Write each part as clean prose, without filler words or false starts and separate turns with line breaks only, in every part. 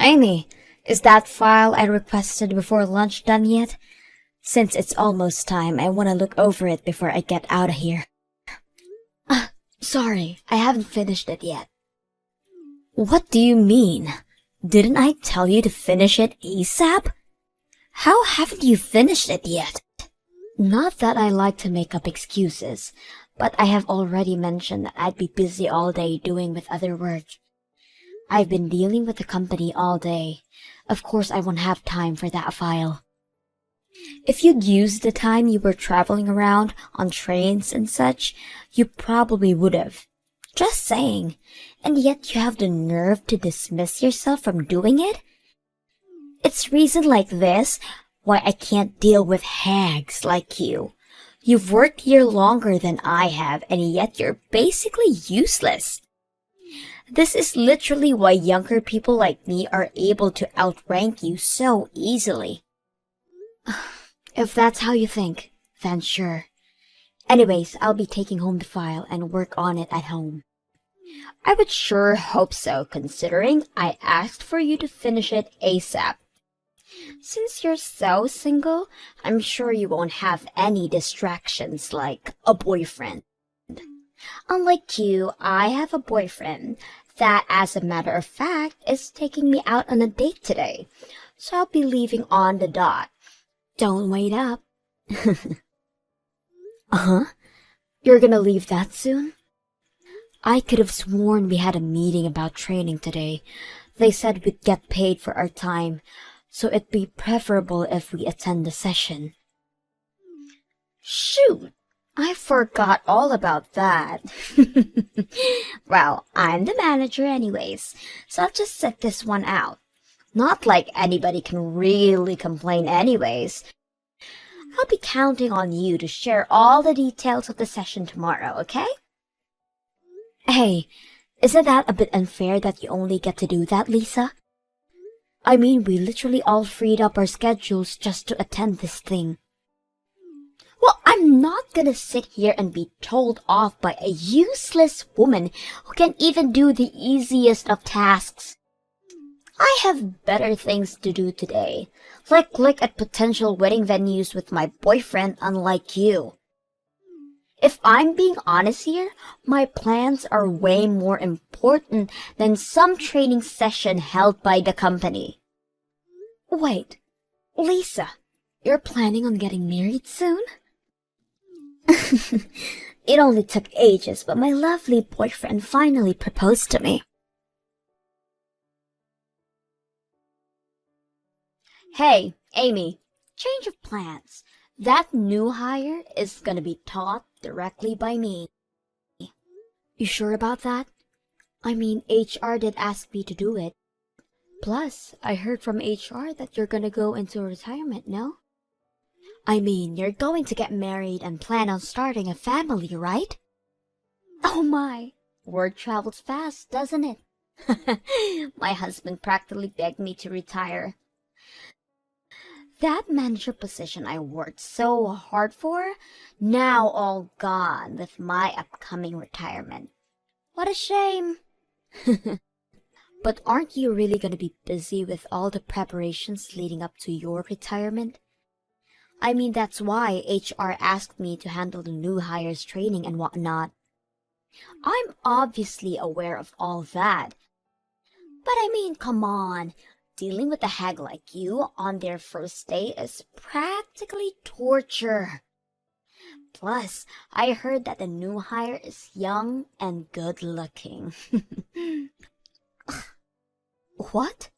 Amy, is that file I requested before lunch done yet? Since it's almost time, I want to look over it before I get out of here. Sorry, I haven't finished it yet. What do you mean? Didn't I tell you to finish it ASAP? How haven't you finished it yet? Not that I like to make up excuses, but I have already mentioned that I'd be busy all day doing with other work. I've been dealing with the company all day. Of course I won't have time for that file. If you'd used the time you were traveling around on trains and such, you probably would have. Just saying. And yet you have the nerve to dismiss yourself from doing it? It's reason like this why I can't deal with hags like you. You've worked here longer than I have, and yet you're basically useless. This is literally why younger people like me are able to outrank you so easily. If that's how you think, then sure. Anyways, I'll be taking home the file and work on it at home. I would sure hope so, considering I asked for you to finish it ASAP. Since you're so single, I'm sure you won't have any distractions like a boyfriend. Unlike you, I have a boyfriend that, as a matter of fact, is taking me out on a date today, so I'll be leaving on the dot. Don't wait up. Uh-huh. You're gonna leave that soon? I could have sworn we had a meeting about training today. They said we'd get paid for our time, so it'd be preferable if we attend the session. Shoot! I forgot all about that. Well, I'm the manager anyways, so I'll just sit this one out. Not like anybody can really complain anyways. I'll be counting on you to share all the details of the session tomorrow, okay? Hey, isn't that a bit unfair that you only get to do that, Lisa? I mean, we literally all freed up our schedules just to attend this thing. Well, I'm not gonna sit here and be told off by a useless woman who can't even do the easiest of tasks. I have better things to do today, like look at potential wedding venues with my boyfriend, unlike you. If I'm being honest here, my plans are way more important than some training session held by the company. Wait, Lisa, you're planning on getting married soon? It only took ages, but my lovely boyfriend finally proposed to me. Hey, Amy, change of plans. That new hire is gonna be taught directly by me. You sure about that? I mean, HR did ask me to do it. Plus, I heard from HR that you're gonna go into retirement, no? I mean, you're going to get married and plan on starting a family, right? Oh my, word travels fast, doesn't it? My husband practically begged me to retire. That manager position I worked so hard for, now all gone with my upcoming retirement. What a shame. But aren't you really going to be busy with all the preparations leading up to your retirement? I mean, that's why HR asked me to handle the new hires training and whatnot. I'm obviously aware of all that. But I mean, come on. Dealing with a hag like you on their first day is practically torture. Plus, I heard that the new hire is young and good looking. What?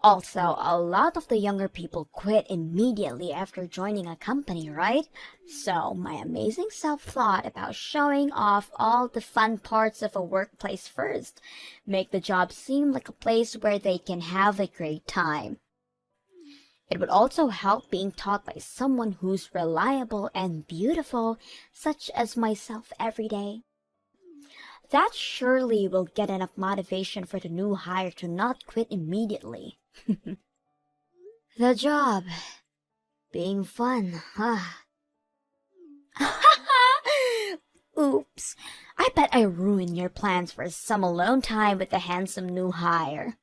Also, a lot of the younger people quit immediately after joining a company, right? So, my amazing self thought about showing off all the fun parts of a workplace first, make the job seem like a place where they can have a great time. It would also help being taught by someone who's reliable and beautiful, such as myself every day. That surely will get enough motivation for the new hire to not quit immediately. The job being fun, huh? Oops. I bet I ruined your plans for some alone time with the handsome new hire.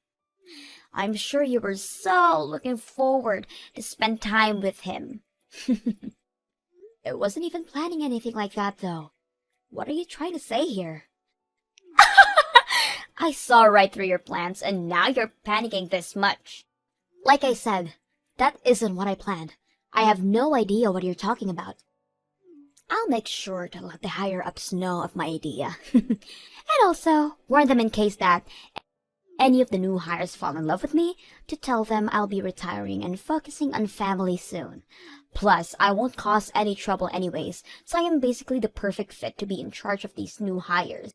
I'm sure you were so looking forward to spend time with him. I wasn't even planning anything like that, though. What are you trying to say here? I saw right through your plans, and now you're panicking this much. Like I said, that isn't what I planned. I have no idea what you're talking about. I'll make sure to let the higher-ups know of my idea. And also, warn them in case that any of the new hires fall in love with me, to tell them I'll be retiring and focusing on family soon. Plus, I won't cause any trouble anyways, so I am basically the perfect fit to be in charge of these new hires.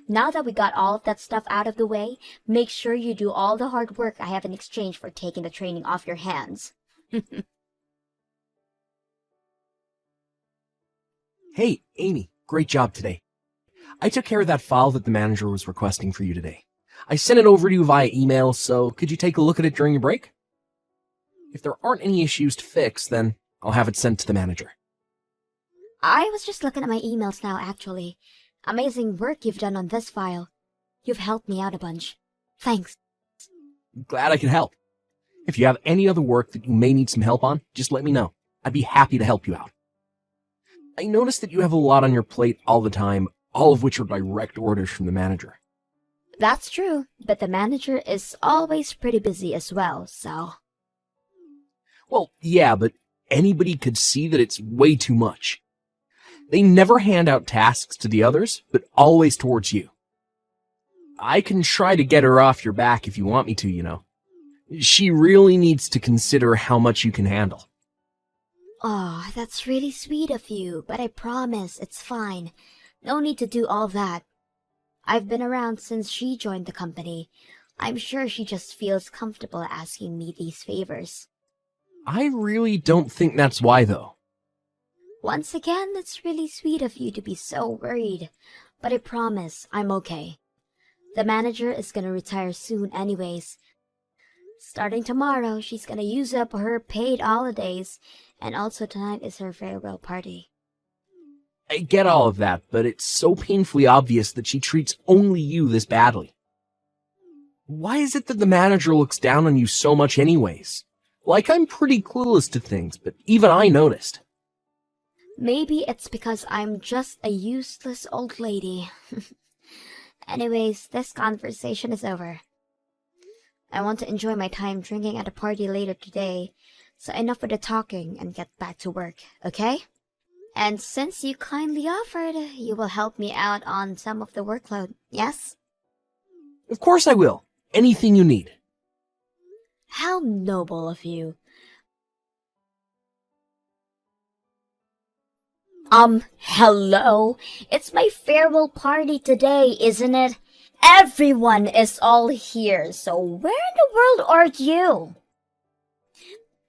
Now that we got all of that stuff out of the way, make sure you do all the hard work I have in exchange for taking the training off your hands.
Hey, Amy, great job today. I took care of that file that the manager was requesting for you today. I sent it over to you via email, so could you take a look at it during your break? If there aren't any issues to fix, then I'll have it sent to the manager.
I was just looking at my emails now, actually. Amazing work you've done on this file. You've helped me out a bunch. Thanks.
Glad I could help. If you have any other work that you may need some help on, just let me know. I'd be happy to help you out. I noticed that you have a lot on your plate all the time, all of which are direct orders from the manager.
That's true, but the manager is always pretty busy as well, so...
Well, yeah, but anybody could see that it's way too much. They never hand out tasks to the others, but always towards you. I can try to get her off your back if you want me to, you know. She really needs to consider how much you can handle.
Oh, that's really sweet of you, but I promise it's fine. No need to do all that. I've been around since she joined the company. I'm sure she just feels comfortable asking me these favors.
I really don't think that's why, though.
Once again, it's really sweet of you to be so worried, but I promise I'm okay. The manager is gonna retire soon anyways. Starting tomorrow, she's gonna use up her paid holidays, and also tonight is her farewell party.
I get all of that, but it's so painfully obvious that she treats only you this badly. Why is it that the manager looks down on you so much anyways? Like, I'm pretty clueless to things, but even I noticed.
Maybe it's because I'm just a useless old lady. Anyways, this conversation is over. I want to enjoy my time drinking at a party later today, so enough with the talking and get back to work, okay? And since you kindly offered, you will help me out on some of the workload, yes?
Of course I will. Anything you need.
How noble of you. Hello? It's my farewell party today, isn't it? Everyone is all here, so where in the world are you?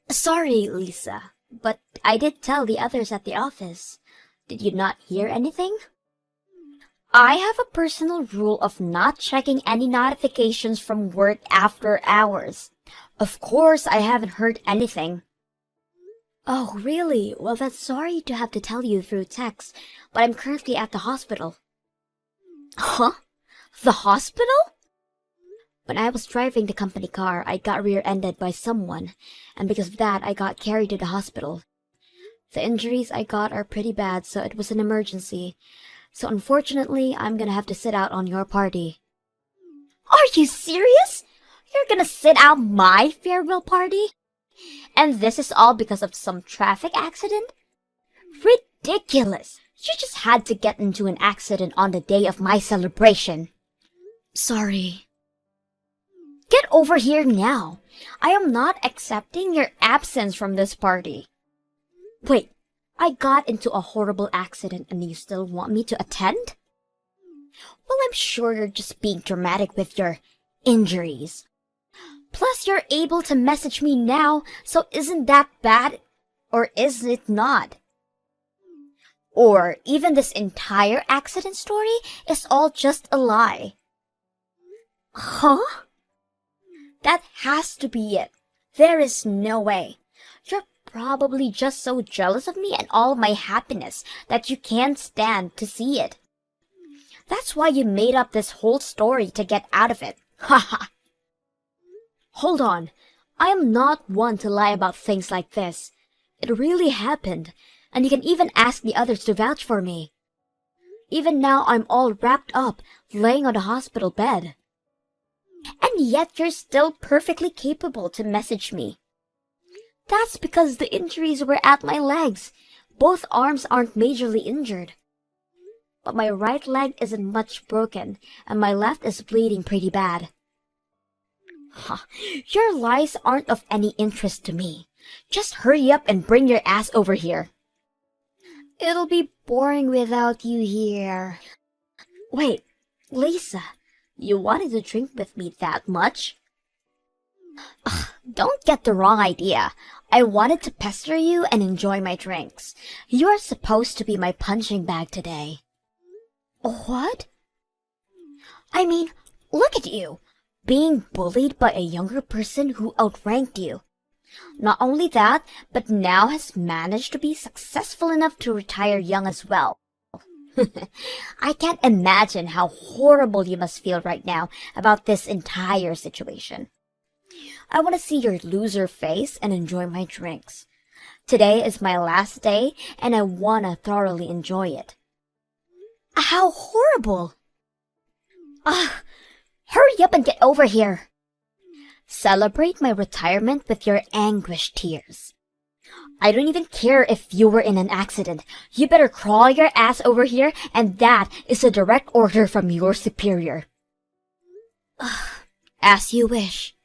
Sorry, Lisa, but I did tell the others at the office. Did you not hear anything? I have a personal rule of not checking any notifications from work after hours. Of course, I haven't heard anything. Oh, really? Well, that's sorry to have to tell you through text, but I'm currently at the hospital. Huh? The hospital? When I was driving the company car, I got rear-ended by someone, and because of that, I got carried to the hospital. The injuries I got are pretty bad, so it was an emergency. So unfortunately, I'm gonna have to sit out on your party. Are you serious? You're gonna sit out my farewell party? And this is all because of some traffic accident? Ridiculous! You just had to get into an accident on the day of my celebration. Sorry. Get over here now. I am not accepting your absence from this party. Wait, I got into a horrible accident and you still want me to attend? Well, I'm sure you're just being dramatic with your injuries. Plus, you're able to message me now, so isn't that bad? Or is it not? Or even this entire accident story is all just a lie. Huh? That has to be it. There is no way. You're probably just so jealous of me and all of my happiness that you can't stand to see it. That's why you made up this whole story to get out of it. Haha. Hold on. I am not one to lie about things like this. It really happened, and you can even ask the others to vouch for me. Even now I'm all wrapped up, laying on the hospital bed. And yet you're still perfectly capable to message me. That's because the injuries were at my legs. Both arms aren't majorly injured. But my right leg isn't much broken, and my left is bleeding pretty bad. Huh. Your lies aren't of any interest to me. Just hurry up and bring your ass over here. It'll be boring without you here. Wait, Lisa, you wanted to drink with me that much? Ugh, don't get the wrong idea. I wanted to pester you and enjoy my drinks. You're supposed to be my punching bag today. What? I mean, look at you, being bullied by a younger person who outranked you. Not only that, but now has managed to be successful enough to retire young as well. I can't imagine how horrible you must feel right now about this entire situation. I want to see your loser face and enjoy my drinks. Today is my last day, and I want to thoroughly enjoy it. How horrible! Hurry up and get over here. Celebrate my retirement with your anguished tears. I don't even care if you were in an accident. You better crawl your ass over here, and that is a direct order from your superior. As you wish.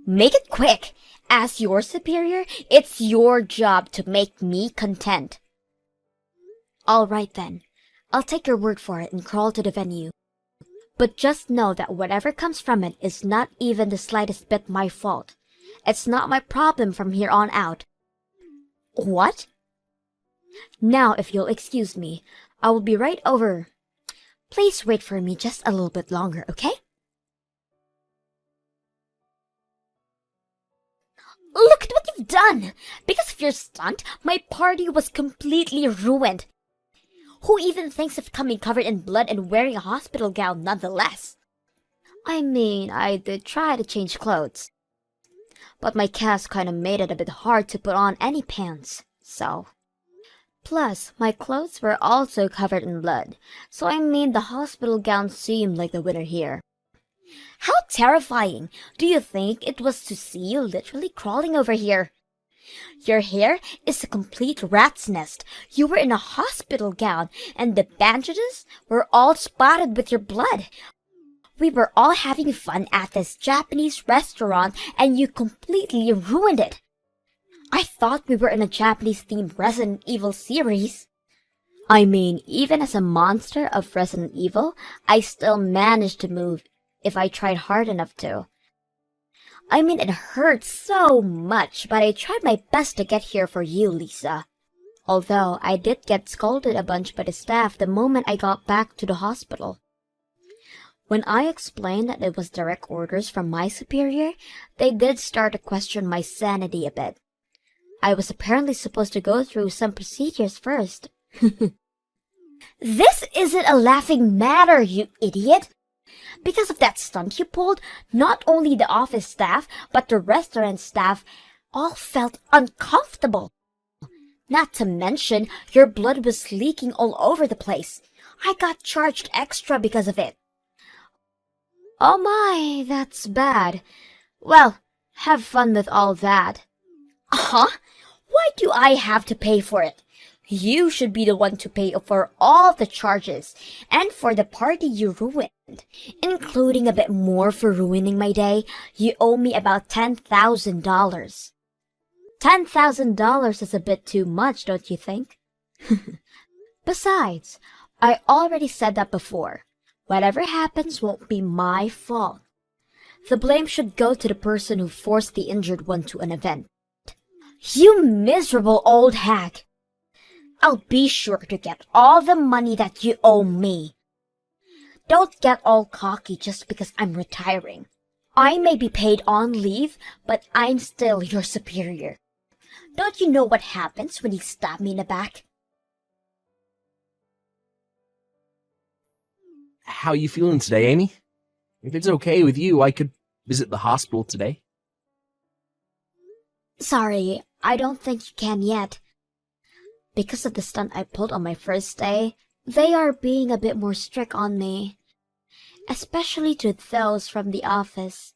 Make it quick. As your superior, it's your job to make me content. All right then. I'll take your word for it and crawl to the venue. But just know that whatever comes from it is not even the slightest bit my fault. It's not my problem from here on out. What? Now, if you'll excuse me, I will be right over. Please wait for me just a little bit longer, okay? Look at what you've done! Because of your stunt, my party was completely ruined. Who even thinks of coming covered in blood and wearing a hospital gown nonetheless? I mean, I did try to change clothes. But my cast kinda made it a bit hard to put on any pants, so. Plus, my clothes were also covered in blood, so I made the hospital gown seem like the winner here. How terrifying! Do you think it was to see you literally crawling over here? Your hair is a complete rat's nest. You were in a hospital gown, and the bandages were all spotted with your blood. We were all having fun at this Japanese restaurant, and you completely ruined it. I thought we were in a Japanese-themed Resident Evil series. I mean, even as a monster of Resident Evil, I still managed to move if I tried hard enough to. I mean, it hurts so much, but I tried my best to get here for you, Lisa. Although I did get scolded a bunch by the staff the moment I got back to the hospital. When I explained that it was direct orders from my superior, they did start to question my sanity a bit. I was apparently supposed to go through some procedures first. This isn't a laughing matter, you idiot! Because of that stunt you pulled, not only the office staff, but the restaurant staff all felt uncomfortable. Not to mention, your blood was leaking all over the place. I got charged extra because of it. Oh my, that's bad. Well, have fun with all that. Huh? Why do I have to pay for it? You should be the one to pay for all the charges, and for the party you ruined, including a bit more for ruining my day. You owe me about $10,000. $10,000 is a bit too much, don't you think? Besides, I already said that before. Whatever happens won't be my fault. The blame should go to the person who forced the injured one to an event. You miserable old hag! I'll be sure to get all the money that you owe me. Don't get all cocky just because I'm retiring. I may be paid on leave, but I'm still your superior. Don't you know what happens when you stab me in the back?
How you feeling today, Amy? If it's okay with you, I could visit the hospital today?
Sorry, I don't think you can yet. Because of the stunt I pulled on my first day, they are being a bit more strict on me. Especially to those from the office.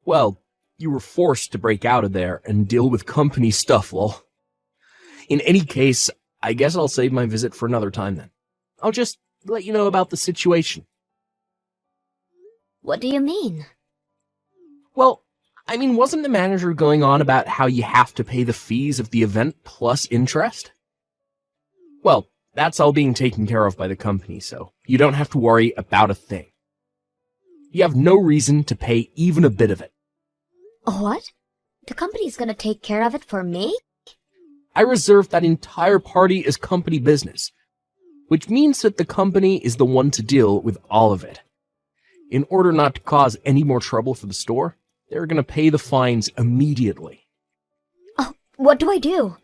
Well, you were forced to break out of there and deal with company stuff, lol. In any case, I guess I'll save my visit for another time then. I'll just let you know about the situation.
What do you mean?
Well, I mean, wasn't the manager going on about how you have to pay the fees of the event plus interest? Well, that's all being taken care of by the company, so you don't have to worry about a thing. You have no reason to pay even a bit of it.
What? The company's gonna take care of it for me?
I reserved that entire party as company business, which means that the company is the one to deal with all of it. In order not to cause any more trouble for the store, they're going to pay the fines immediately.
Oh, what do I do?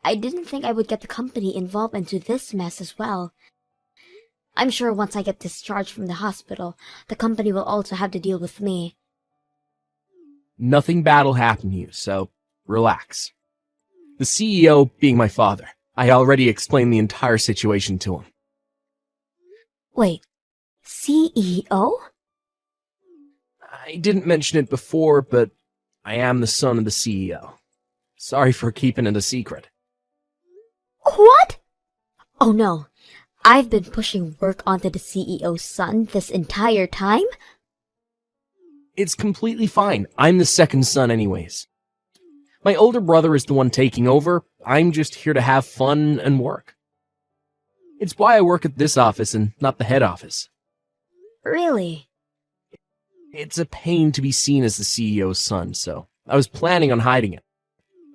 I didn't think I would get the company involved into this mess as well. I'm sure once I get discharged from the hospital, the company will also have to deal with me.
Nothing bad will happen to you, so relax. The CEO being my father, I already explained the entire situation to him.
Wait, CEO?
I didn't mention it before, but I am the son of the CEO. Sorry for keeping it a secret.
What? Oh no, I've been pushing work onto the CEO's son this entire time?
It's completely fine. I'm the second son anyways. My older brother is the one taking over. I'm just here to have fun and work. It's why I work at this office and not the head office.
Really?
It's a pain to be seen as the CEO's son, so I was planning on hiding it.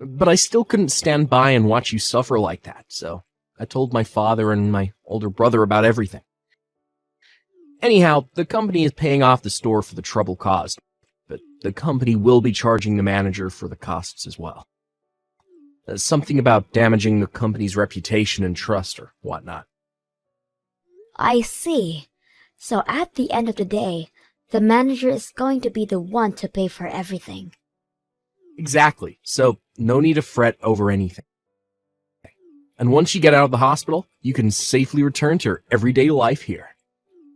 But I still couldn't stand by and watch you suffer like that, so I told my father and my older brother about everything. Anyhow, the company is paying off the store for the trouble caused, but the company will be charging the manager for the costs as well. Something about damaging the company's reputation and trust or whatnot.
I see. So at the end of the day, the manager is going to be the one to pay for everything.
Exactly, so no need to fret over anything. And once you get out of the hospital, you can safely return to your everyday life here.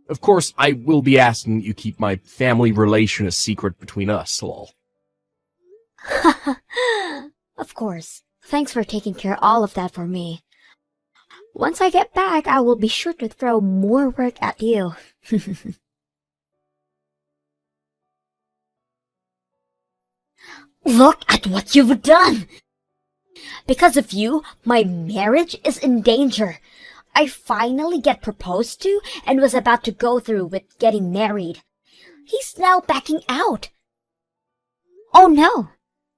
Of course, I will be asking that you keep my family relation a secret between us, lol.
Of course. Thanks for taking care of all of that for me. Once I get back, I will be sure to throw more work at you. Look at what you've done! Because of you, my marriage is in danger. I finally get proposed to and was about to go through with getting married. He's now backing out. Oh no!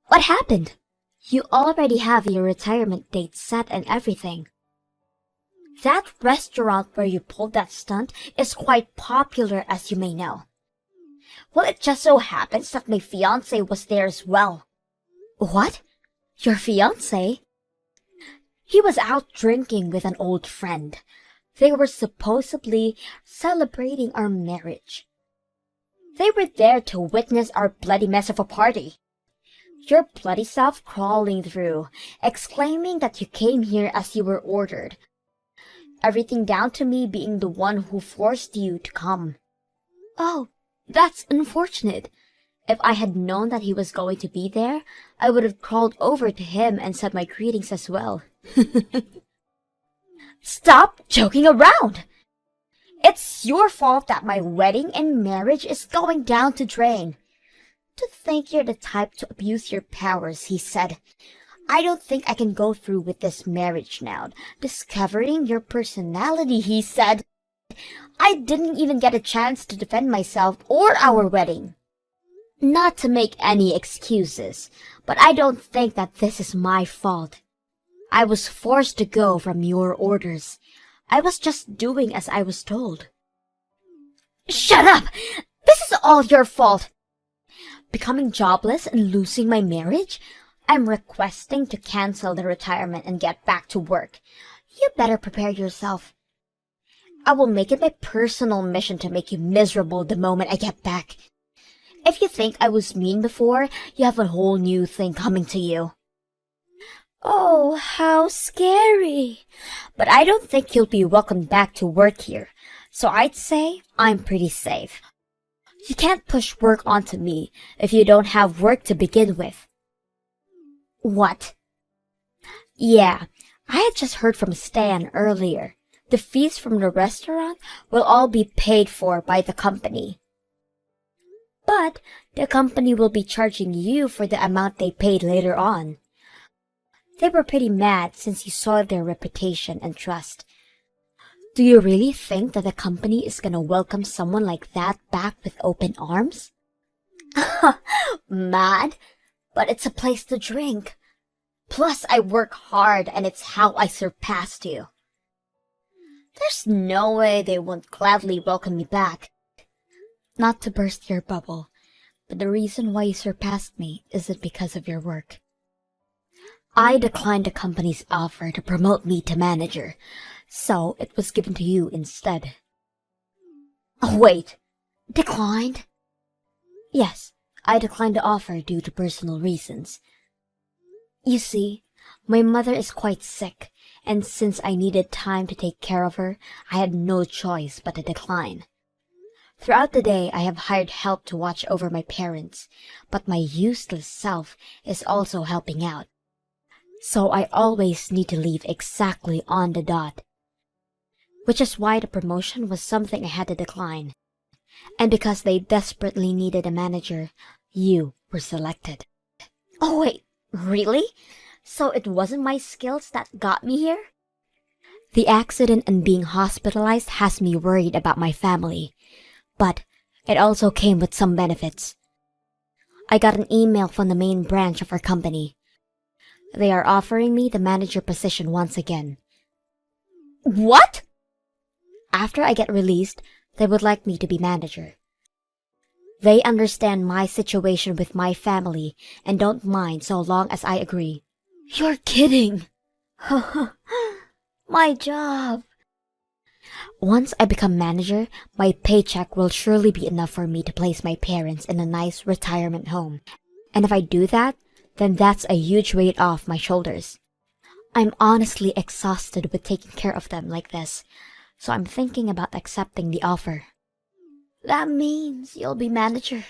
What happened? You already have your retirement date set and everything. That restaurant where you pulled that stunt is quite popular, as you may know. Well, it just so happens that my fiancé was there as well. What? Your fiancé? He was out drinking with an old friend. They were supposedly celebrating our marriage. They were there to witness our bloody mess of a party. Your bloody self crawling through, exclaiming that you came here as you were ordered. Everything down to me being the one who forced you to come. Oh, that's unfortunate. If I had known that he was going to be there, I would have crawled over to him and said my greetings as well. Stop joking around! It's your fault that my wedding and marriage is going down the drain. To think you're the type to abuse your powers, he said. I don't think I can go through with this marriage now. Discovering your personality, he said. I didn't even get a chance to defend myself or our wedding. Not to make any excuses, but I don't think that this is my fault. I was forced to go from your orders. I was just doing as I was told. Shut up! This is all your fault! Becoming jobless and losing my marriage? I'm requesting to cancel the retirement and get back to work. You better prepare yourself. I will make it my personal mission to make you miserable the moment I get back. If you think I was mean before, you have a whole new thing coming to you. Oh, how scary. But I don't think you'll be welcomed back to work here, so I'd say I'm pretty safe. You can't push work onto me if you don't have work to begin with. What? Yeah, I had just heard from Stan earlier. The fees from the restaurant will all be paid for by the company. But the company will be charging you for the amount they paid later on. They were pretty mad since you saw their reputation and trust. Do you really think that the company is gonna welcome someone like that back with open arms? Mad? But it's a place to drink. Plus, I work hard and it's how I surpassed you. There's no way they won't gladly welcome me back. Not to burst your bubble, but the reason why you surpassed me isn't because of your work. I declined the company's offer to promote me to manager, so it was given to you instead. Oh, wait, declined? Yes, I declined the offer due to personal reasons. You see, my mother is quite sick, and since I needed time to take care of her, I had no choice but to decline. Throughout the day, I have hired help to watch over my parents, but my useless self is also helping out. So I always need to leave exactly on the dot. Which is why the promotion was something I had to decline. And because they desperately needed a manager, you were selected. Oh wait, really? So it wasn't my skills that got me here? The accident and being hospitalized has me worried about my family. But it also came with some benefits. I got an email from the main branch of our company. They are offering me the manager position once again. What? After I get released, they would like me to be manager. They understand my situation with my family and don't mind so long as I agree. You're kidding. My job. Once I become manager, my paycheck will surely be enough for me to place my parents in a nice retirement home. And if I do that, then that's a huge weight off my shoulders. I'm honestly exhausted with taking care of them like this, so I'm thinking about accepting the offer. That means you'll be manager.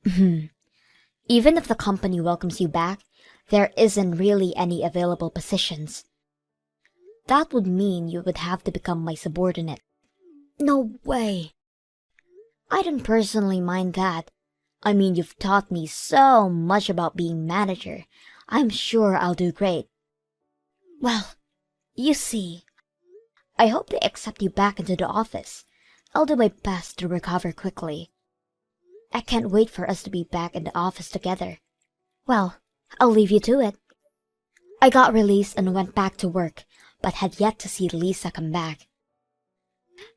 Even if the company welcomes you back, there isn't really any available positions. That would mean you would have to become my subordinate. No way. I don't personally mind that. I mean, you've taught me so much about being manager. I'm sure I'll do great. Well, you see, I hope they accept you back into the office. I'll do my best to recover quickly. I can't wait for us to be back in the office together. Well, I'll leave you to it. I got released and went back to work, but had yet to see Lisa come back.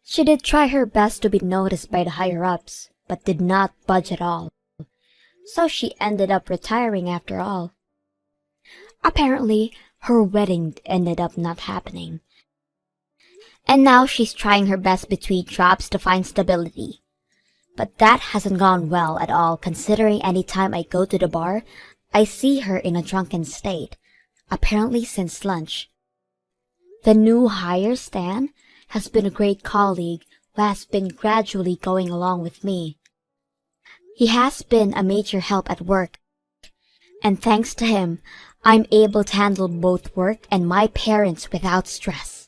She did try her best to be noticed by the higher-ups, but did not budge at all. So she ended up retiring after all. Apparently, her wedding ended up not happening. And now she's trying her best between jobs to find stability. But that hasn't gone well at all, considering any time I go to the bar, I see her in a drunken state, apparently since lunch. The new hire, Stan, has been a great colleague who has been gradually going along with me. He has been a major help at work, and thanks to him, I'm able to handle both work and my parents without stress.